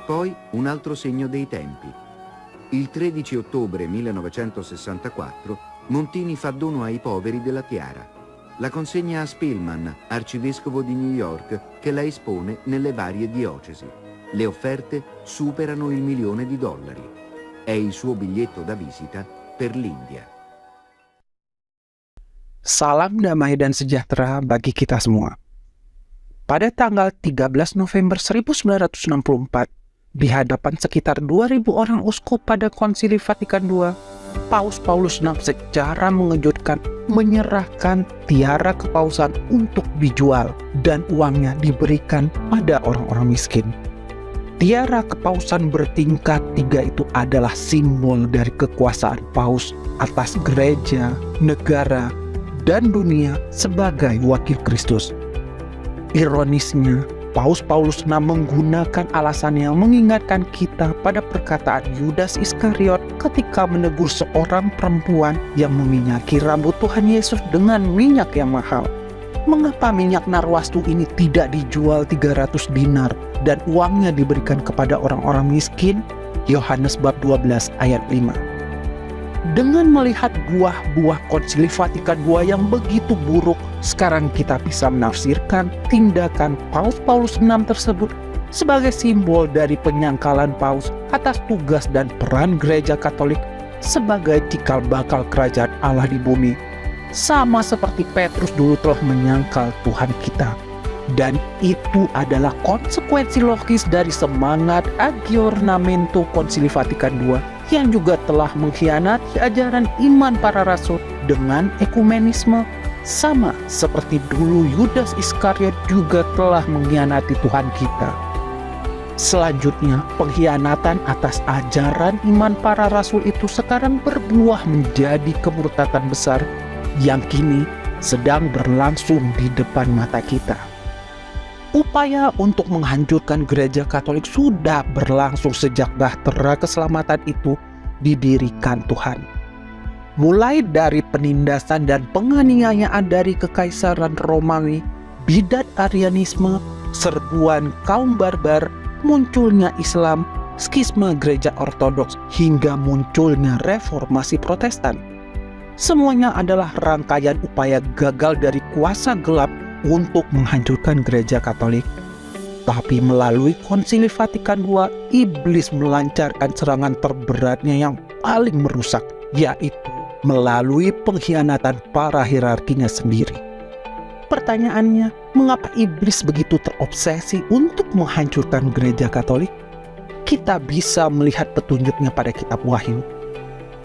Poi un altro segno dei tempi. Il 13 ottobre 1964 Montini fa dono ai poveri della tiara. La consegna a Spillman, arcivescovo di New York, che la espone nelle varie diocesi. Le offerte superano il $1.000.000. È il suo biglietto da visita per l'India. Salam damai dan sejahtera bagi kita semua. Pada tanggal 13 November 1964, di hadapan sekitar 2.000 orang uskup pada Konsili Vatikan II, Paus Paulus VI secara mengejutkan menyerahkan tiara kepausan untuk dijual dan uangnya diberikan pada orang-orang miskin. Tiara kepausan bertingkat 3 itu adalah simbol dari kekuasaan Paus atas gereja, negara, dan dunia sebagai wakil Kristus. Ironisnya, Paus Paulus VI menggunakan alasan yang mengingatkan kita pada perkataan Yudas Iskariot ketika menegur seorang perempuan yang meminyaki rambut Tuhan Yesus dengan minyak yang mahal. Mengapa minyak narwastu ini tidak dijual 300 dinar dan uangnya diberikan kepada orang-orang miskin? Yohanes bab 12 ayat 5. Dengan melihat buah-buah Konsili Vatikan II yang begitu buruk, sekarang kita bisa menafsirkan tindakan Paus Paulus VI tersebut sebagai simbol dari penyangkalan Paus atas tugas dan peran gereja Katolik sebagai cikal bakal kerajaan Allah di bumi. Sama seperti Petrus dulu telah menyangkal Tuhan kita. Dan itu adalah konsekuensi logis dari semangat Aggiornamento Konsili Vatikan II yang juga telah mengkhianati ajaran iman para rasul dengan ekumenisme, sama seperti dulu Yudas Iskariot juga telah mengkhianati Tuhan kita. Selanjutnya, pengkhianatan atas ajaran iman para rasul itu sekarang berbuah menjadi kemurtatan besar yang kini sedang berlangsung di depan mata kita. Upaya untuk menghancurkan gereja Katolik sudah berlangsung sejak bahtera keselamatan itu didirikan Tuhan. Mulai dari penindasan dan penganiayaan dari Kekaisaran Romawi, bidat Arianisme, serbuan kaum barbar, munculnya Islam, skisma gereja Ortodoks, hingga munculnya reformasi Protestan. Semuanya adalah rangkaian upaya gagal dari kuasa gelap untuk menghancurkan gereja Katolik. Tapi melalui Konsili Vatikan II, iblis melancarkan serangan terberatnya yang paling merusak, yaitu melalui pengkhianatan para hierarkinya sendiri. Pertanyaannya, mengapa iblis begitu terobsesi untuk menghancurkan gereja Katolik? Kita bisa melihat petunjuknya pada kitab Wahyu.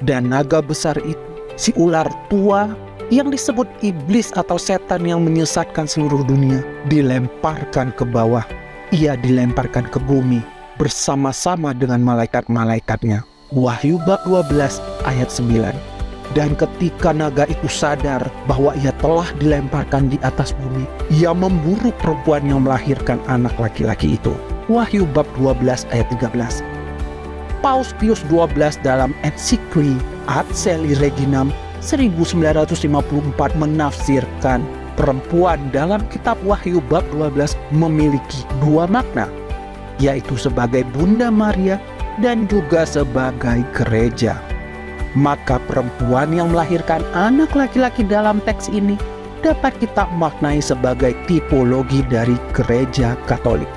Dan naga besar itu, si ular tua yang disebut iblis atau setan yang menyesatkan seluruh dunia, dilemparkan ke bawah. Ia dilemparkan ke bumi bersama-sama dengan malaikat-malaikatnya. Wahyu bab 12 ayat 9. Dan ketika naga itu sadar bahwa ia telah dilemparkan di atas bumi, ia memburu perempuan yang melahirkan anak laki-laki itu. Wahyu bab 12 ayat 13. Paus Pius XII dalam ensikli Ad Celi Reginam 1954 menafsirkan perempuan dalam kitab Wahyu bab 12 memiliki dua makna, yaitu sebagai Bunda Maria dan juga sebagai gereja. Maka perempuan yang melahirkan anak laki-laki dalam teks ini dapat kita maknai sebagai tipologi dari gereja Katolik.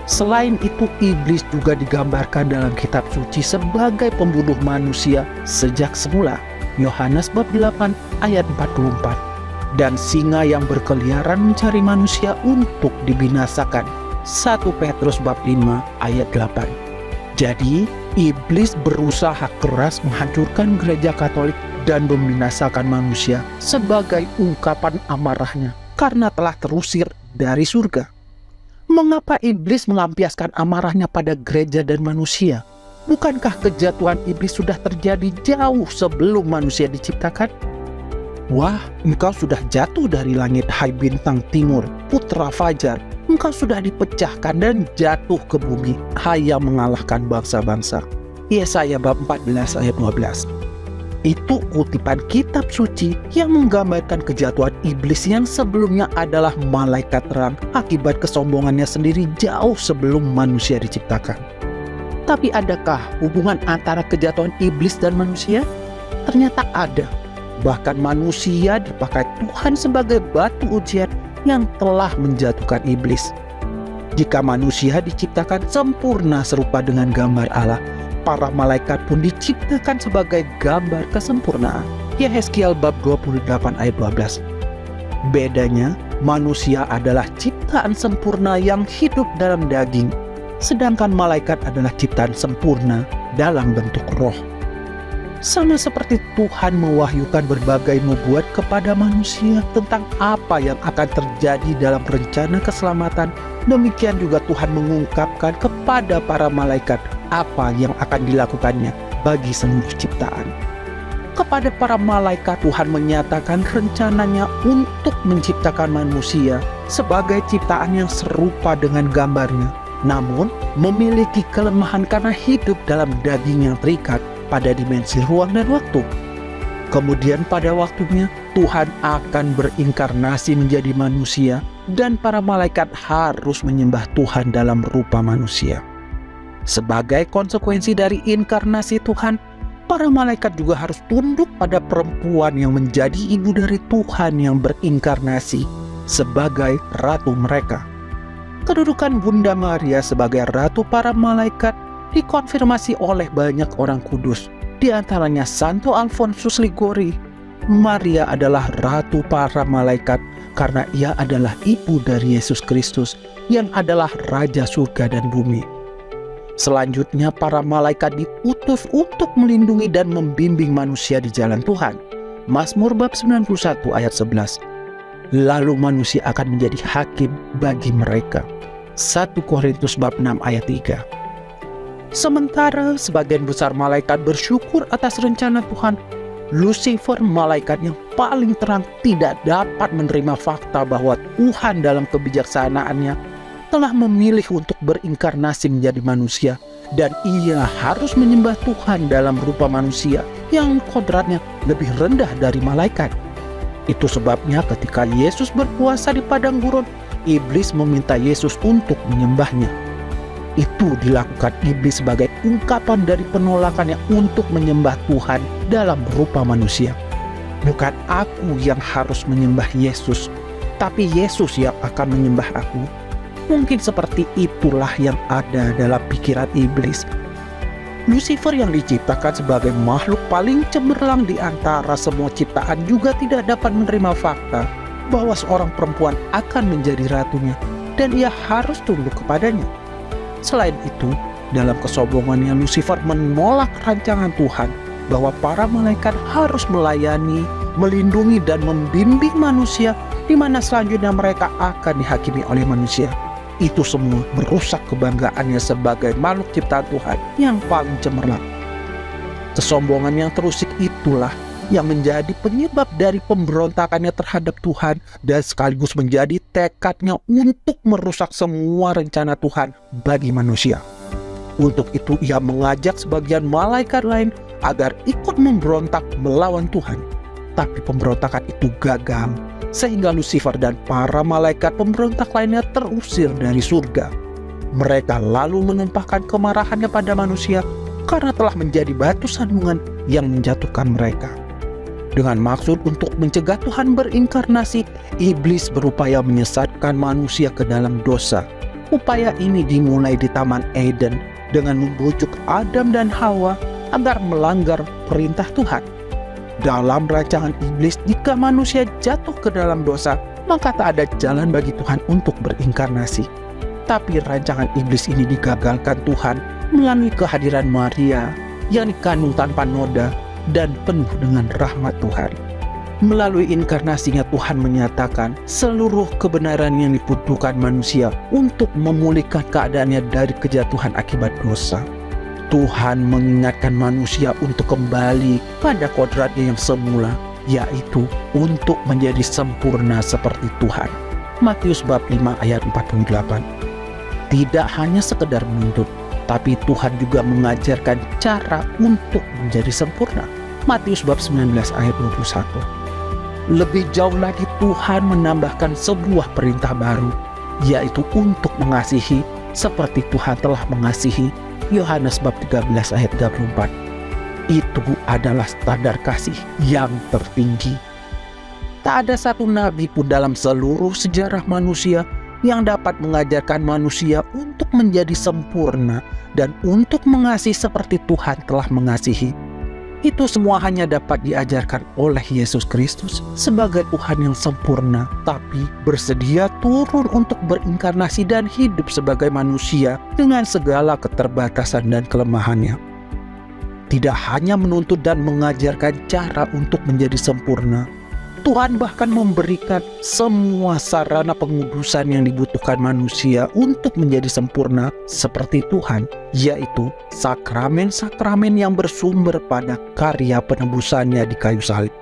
Selain itu, iblis juga digambarkan dalam kitab suci sebagai pembunuh manusia sejak semula. Yohanes bab 8 ayat 44. Dan singa yang berkeliaran mencari manusia untuk dibinasakan. 1 Petrus bab 5 ayat 8. Jadi, iblis berusaha keras menghancurkan gereja Katolik dan membinasakan manusia sebagai ungkapan amarahnya karena telah terusir dari surga. Mengapa iblis melampiaskan amarahnya pada gereja dan manusia? Bukankah kejatuhan iblis sudah terjadi jauh sebelum manusia diciptakan? Wah, engkau sudah jatuh dari langit, hai bintang timur, putra fajar. Engkau sudah dipecahkan dan jatuh ke bumi, hai yang mengalahkan bangsa-bangsa. Yesaya bab 14 ayat 12. Itu kutipan kitab suci yang menggambarkan kejatuhan iblis yang sebelumnya adalah malaikat terang akibat kesombongannya sendiri jauh sebelum manusia diciptakan. Tapi adakah hubungan antara kejatuhan iblis dan manusia? Ternyata ada. Bahkan manusia dipakai Tuhan sebagai batu ujian yang telah menjatuhkan iblis. Jika manusia diciptakan sempurna serupa dengan gambar Allah, para malaikat pun diciptakan sebagai gambar kesempurnaan. Yehezkiel bab 28 ayat 12. Bedanya, manusia adalah ciptaan sempurna yang hidup dalam daging, sedangkan malaikat adalah ciptaan sempurna dalam bentuk roh. Sama seperti Tuhan mewahyukan berbagai nubuat kepada manusia tentang apa yang akan terjadi dalam rencana keselamatan, demikian juga Tuhan mengungkapkan kepada para malaikat apa yang akan dilakukannya bagi seluruh ciptaan. Kepada para malaikat, Tuhan menyatakan rencananya untuk menciptakan manusia sebagai ciptaan yang serupa dengan gambarnya, namun memiliki kelemahan karena hidup dalam daging yang terikat pada dimensi ruang dan waktu. Kemudian pada waktunya, Tuhan akan berinkarnasi menjadi manusia dan para malaikat harus menyembah Tuhan dalam rupa manusia. Sebagai konsekuensi dari inkarnasi Tuhan, para malaikat juga harus tunduk pada perempuan yang menjadi ibu dari Tuhan yang berinkarnasi sebagai ratu mereka. Kedudukan Bunda Maria sebagai ratu para malaikat dikonfirmasi oleh banyak orang kudus, di antaranya Santo Alfonsus Ligori. Maria adalah ratu para malaikat karena ia adalah ibu dari Yesus Kristus yang adalah Raja surga dan bumi. Selanjutnya, para malaikat diutus untuk melindungi dan membimbing manusia di jalan Tuhan. Mazmur bab 91 ayat 11. Lalu manusia akan menjadi hakim bagi mereka. 1 Korintus bab 6 ayat 3. Sementara sebagian besar malaikat bersyukur atas rencana Tuhan, Lucifer, malaikat yang paling terang, tidak dapat menerima fakta bahwa Tuhan dalam kebijaksanaannya telah memilih untuk berinkarnasi menjadi manusia, dan ia harus menyembah Tuhan dalam rupa manusia yang kodratnya lebih rendah dari malaikat. Itu sebabnya ketika Yesus berpuasa di padang gurun, iblis meminta Yesus untuk menyembahnya. Itu dilakukan iblis sebagai ungkapan dari penolakannya untuk menyembah Tuhan dalam rupa manusia. Bukan aku yang harus menyembah Yesus, tapi Yesus yang akan menyembah aku. Mungkin seperti itulah yang ada dalam pikiran iblis. Lucifer yang diciptakan sebagai makhluk paling cemerlang di antara semua ciptaan juga tidak dapat menerima fakta bahwa seorang perempuan akan menjadi ratunya dan ia harus tunduk kepadanya. Selain itu, dalam kesombongannya Lucifer menolak rancangan Tuhan bahwa para malaikat harus melayani, melindungi dan membimbing manusia, di mana selanjutnya mereka akan dihakimi oleh manusia. Itu semua merusak kebanggaannya sebagai makhluk ciptaan Tuhan yang paling cemerlang. Kesombongan yang terusik itulah yang menjadi penyebab dari pemberontakannya terhadap Tuhan dan sekaligus menjadi tekadnya untuk merusak semua rencana Tuhan bagi manusia. Untuk itu ia mengajak sebagian malaikat lain agar ikut memberontak melawan Tuhan. Tapi pemberontakan itu gagal, sehingga Lucifer dan para malaikat pemberontak lainnya terusir dari surga. Mereka lalu menumpahkan kemarahannya pada manusia karena telah menjadi batu sandungan yang menjatuhkan mereka. Dengan maksud untuk mencegah Tuhan berinkarnasi, iblis berupaya menyesatkan manusia ke dalam dosa. Upaya ini dimulai di Taman Eden dengan membujuk Adam dan Hawa agar melanggar perintah Tuhan. Dalam rancangan iblis, jika manusia jatuh ke dalam dosa, maka tak ada jalan bagi Tuhan untuk berinkarnasi. Tapi rancangan iblis ini digagalkan Tuhan melalui kehadiran Maria yang dikandung tanpa noda dan penuh dengan rahmat Tuhan. Melalui inkarnasinya Tuhan menyatakan seluruh kebenaran yang dibutuhkan manusia untuk memulihkan keadaannya dari kejatuhan akibat dosa. Tuhan mengingatkan manusia untuk kembali pada kodratnya yang semula, yaitu untuk menjadi sempurna seperti Tuhan. Matius bab 5 ayat 48. Tidak hanya sekedar menuntut, tapi Tuhan juga mengajarkan cara untuk menjadi sempurna. Matius bab 19 ayat 21. Lebih jauh lagi Tuhan menambahkan sebuah perintah baru, yaitu untuk mengasihi seperti Tuhan telah mengasihi Yohanes bab 13 ayat 34. Itu adalah standar kasih yang tertinggi. Tak ada satu nabi pun dalam seluruh sejarah manusia yang dapat mengajarkan manusia untuk menjadi sempurna dan untuk mengasihi seperti Tuhan telah mengasihi. Itu semua hanya dapat diajarkan oleh Yesus Kristus sebagai Tuhan yang sempurna, tapi bersedia turun untuk berinkarnasi dan hidup sebagai manusia dengan segala keterbatasan dan kelemahannya. Tidak hanya menuntut dan mengajarkan cara untuk menjadi sempurna, Tuhan bahkan memberikan semua sarana pengudusan yang dibutuhkan manusia untuk menjadi sempurna seperti Tuhan, yaitu sakramen-sakramen yang bersumber pada karya penebusannya di kayu salib.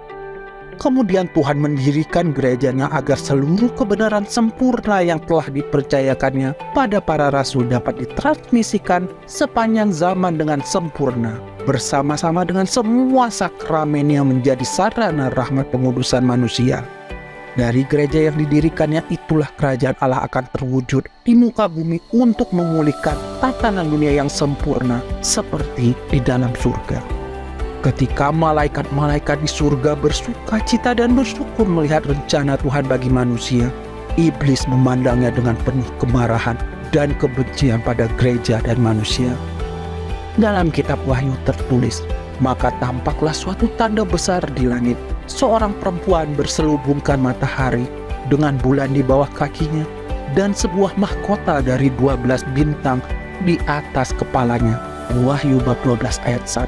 Kemudian Tuhan mendirikan gerejanya agar seluruh kebenaran sempurna yang telah dipercayakannya pada para rasul dapat ditransmisikan sepanjang zaman dengan sempurna, bersama-sama dengan semua sakramen yang menjadi sarana rahmat pengudusan manusia. Dari gereja yang didirikannya itulah kerajaan Allah akan terwujud di muka bumi untuk memulihkan tatanan dunia yang sempurna seperti di dalam surga. Ketika malaikat-malaikat di surga bersuka cita dan bersyukur melihat rencana Tuhan bagi manusia, iblis memandangnya dengan penuh kemarahan dan kebencian pada gereja dan manusia. Dalam kitab Wahyu tertulis, maka tampaklah suatu tanda besar di langit, seorang perempuan berselubungkan matahari dengan bulan di bawah kakinya dan sebuah mahkota dari 12 bintang di atas kepalanya. Wahyu bab 12 ayat 1.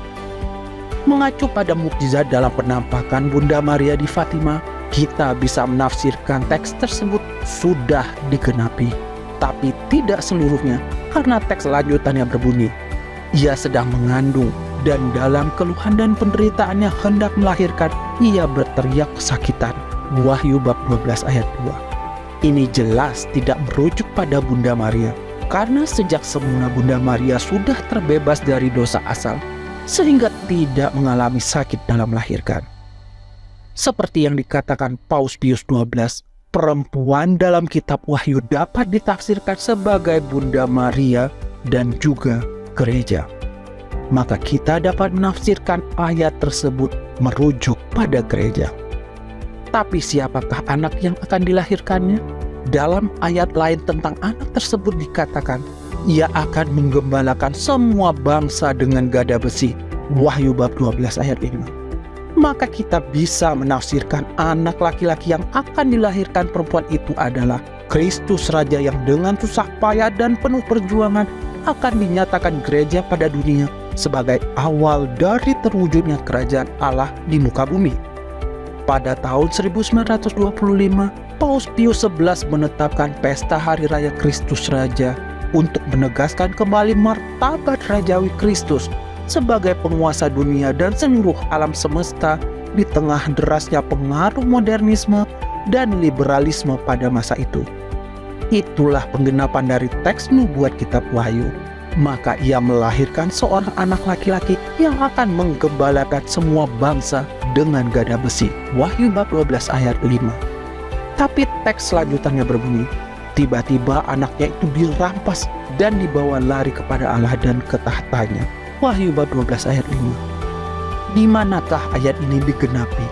Mengacu pada mukjizat dalam penampakan Bunda Maria di Fatima, kita bisa menafsirkan teks tersebut sudah digenapi. Tapi tidak seluruhnya, karena teks lanjutannya berbunyi, ia sedang mengandung dan dalam keluhan dan penderitaannya hendak melahirkan, ia berteriak kesakitan. Wahyu bab 12 ayat 2. Ini jelas tidak merujuk pada Bunda Maria, karena sejak semula Bunda Maria sudah terbebas dari dosa asal, sehingga tidak mengalami sakit dalam melahirkan. Seperti yang dikatakan Paus Pius XII, perempuan dalam kitab Wahyu dapat ditafsirkan sebagai Bunda Maria dan juga gereja. Maka kita dapat menafsirkan ayat tersebut merujuk pada gereja. Tapi siapakah anak yang akan dilahirkannya? Dalam ayat lain tentang anak tersebut dikatakan, ia akan menggembalakan semua bangsa dengan gada besi. Wahyu bab 12 ayat 5. Maka kita bisa menafsirkan anak laki-laki yang akan dilahirkan perempuan itu adalah Kristus Raja yang dengan susah payah dan penuh perjuangan akan dinyatakan gereja pada dunia sebagai awal dari terwujudnya kerajaan Allah di muka bumi. Pada tahun 1925, Paus Pius XI menetapkan pesta Hari Raya Kristus Raja untuk menegaskan kembali martabat Rajawi Kristus sebagai penguasa dunia dan seluruh alam semesta di tengah derasnya pengaruh modernisme dan liberalisme pada masa itu. Itulah penggenapan dari teks nubuat kitab Wahyu. Maka ia melahirkan seorang anak laki-laki yang akan menggembalakan semua bangsa dengan gada besi. Wahyu bab 12 ayat 5. Tapi teks selanjutnya berbunyi, tiba-tiba anaknya itu dirampas dan dibawa lari kepada Allah dan ke tahtanya. Wahyu bab 12 ayat 5. Di manakah ayat ini digenapi?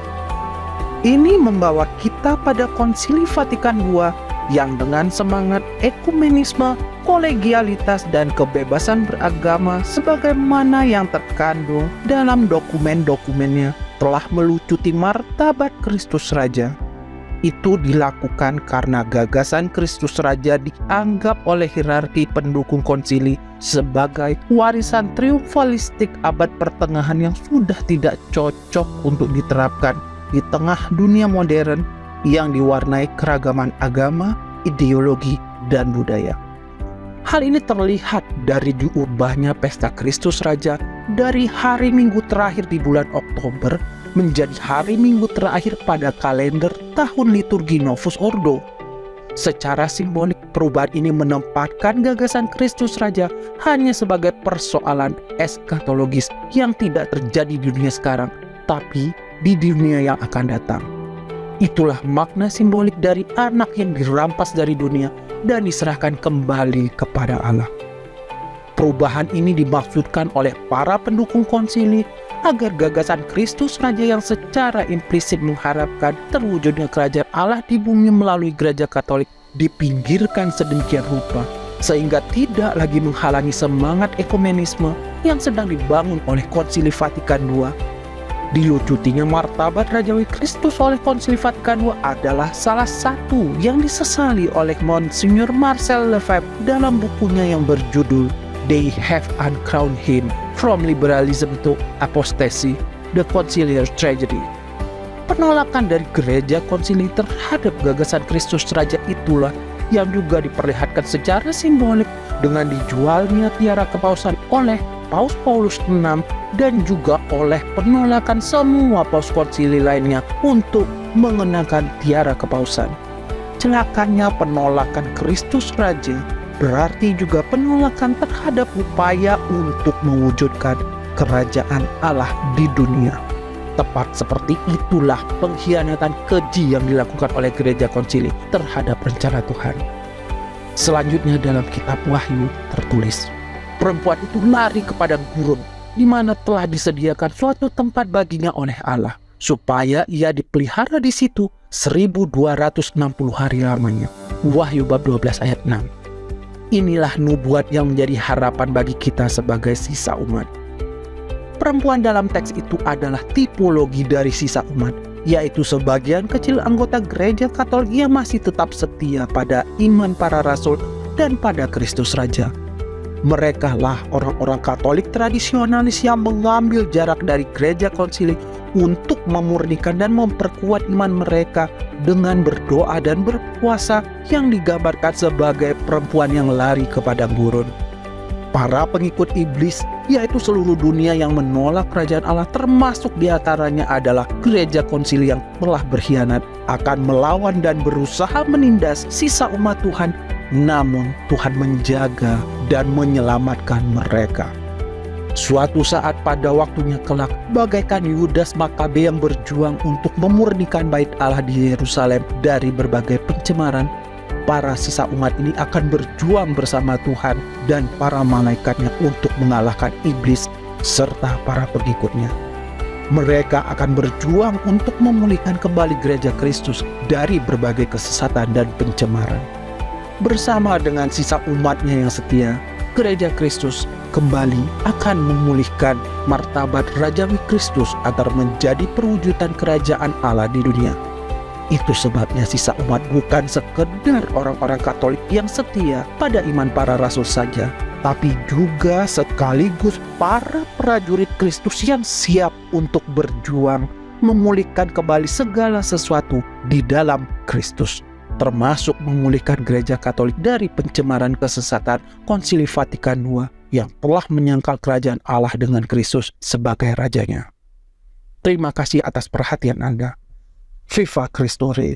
Ini membawa kita pada Konsili Vatikan II yang dengan semangat ekumenisme, kolegialitas, dan kebebasan beragama sebagaimana yang terkandung dalam dokumen-dokumennya telah melucuti martabat Kristus Raja. Itu dilakukan karena gagasan Kristus Raja dianggap oleh hierarki pendukung konsili sebagai warisan triumfalistik abad pertengahan yang sudah tidak cocok untuk diterapkan di tengah dunia modern yang diwarnai keragaman agama, ideologi, dan budaya. Hal ini terlihat dari diubahnya pesta Kristus Raja dari hari Minggu terakhir di bulan Oktober menjadi hari Minggu terakhir pada kalender tahun liturgi Novus Ordo. Secara simbolik, perubahan ini menempatkan gagasan Kristus Raja hanya sebagai persoalan eskatologis yang tidak terjadi di dunia sekarang, tapi di dunia yang akan datang. Itulah makna simbolik dari anak yang dirampas dari dunia dan diserahkan kembali kepada Allah. Perubahan ini dimaksudkan oleh para pendukung konsili agar gagasan Kristus Raja yang secara implisit mengharapkan terwujudnya kerajaan Allah di bumi melalui Gereja Katolik dipinggirkan sedemikian rupa, sehingga tidak lagi menghalangi semangat ekumenisme yang sedang dibangun oleh Konsili Vatikan II. Dilujutinya martabat Rajawi Kristus oleh Konsili Vatikan II adalah salah satu yang disesali oleh Monsignor Marcel Lefebvre dalam bukunya yang berjudul They Have Uncrowned Him, From Liberalism to Apostasy, The Conciliar Tragedy. Penolakan dari gereja konsili terhadap gagasan Kristus Raja itulah yang juga diperlihatkan secara simbolik dengan dijualnya tiara kepausan oleh Paus Paulus VI dan juga oleh penolakan semua paus konsili lainnya untuk mengenakan tiara kepausan. Celakanya penolakan Kristus Raja berarti juga penolakan terhadap upaya untuk mewujudkan kerajaan Allah di dunia. Tepat seperti itulah pengkhianatan keji yang dilakukan oleh gereja konsili terhadap rencana Tuhan. Selanjutnya dalam kitab Wahyu tertulis, perempuan itu lari ke padang gurun, di mana telah disediakan suatu tempat baginya oleh Allah, supaya ia dipelihara di situ 1260 hari lamanya. Wahyu bab 12 ayat 6. Inilah nubuat yang menjadi harapan bagi kita sebagai sisa umat. Perempuan dalam teks itu adalah tipologi dari sisa umat, yaitu sebagian kecil anggota gereja Katolik yang masih tetap setia pada iman para rasul dan pada Kristus Raja. Mereka lah orang-orang Katolik tradisionalis yang mengambil jarak dari gereja konsili untuk memurnikan dan memperkuat iman mereka dengan berdoa dan berpuasa yang digambarkan sebagai perempuan yang lari ke padang gurun. Para pengikut iblis, yaitu seluruh dunia yang menolak kerajaan Allah, termasuk diantaranya adalah gereja konsili yang telah berkhianat, akan melawan dan berusaha menindas sisa umat Tuhan. Namun Tuhan menjaga dan menyelamatkan mereka. Suatu saat pada waktunya kelak, bagaikan Yudas Makabe yang berjuang untuk memurnikan bait Allah di Yerusalem dari berbagai pencemaran, para sisa umat ini akan berjuang bersama Tuhan dan para malaikatnya untuk mengalahkan iblis serta para pengikutnya. Mereka akan berjuang untuk memulihkan kembali gereja Kristus dari berbagai kesesatan dan pencemaran. Bersama dengan sisa umatnya yang setia, gereja Kristus kembali akan memulihkan martabat Rajawi Kristus agar menjadi perwujudan kerajaan Allah di dunia. Itu sebabnya sisa umat bukan sekedar orang-orang Katolik yang setia pada iman para rasul saja, tapi juga sekaligus para prajurit Kristus yang siap untuk berjuang memulihkan kembali segala sesuatu di dalam Kristus, termasuk memulihkan gereja Katolik dari pencemaran kesesatan Konsili Vatikan II yang telah menyangkal kerajaan Allah dengan Kristus sebagai rajanya. Terima kasih atas perhatian Anda. Viva Christo Rey.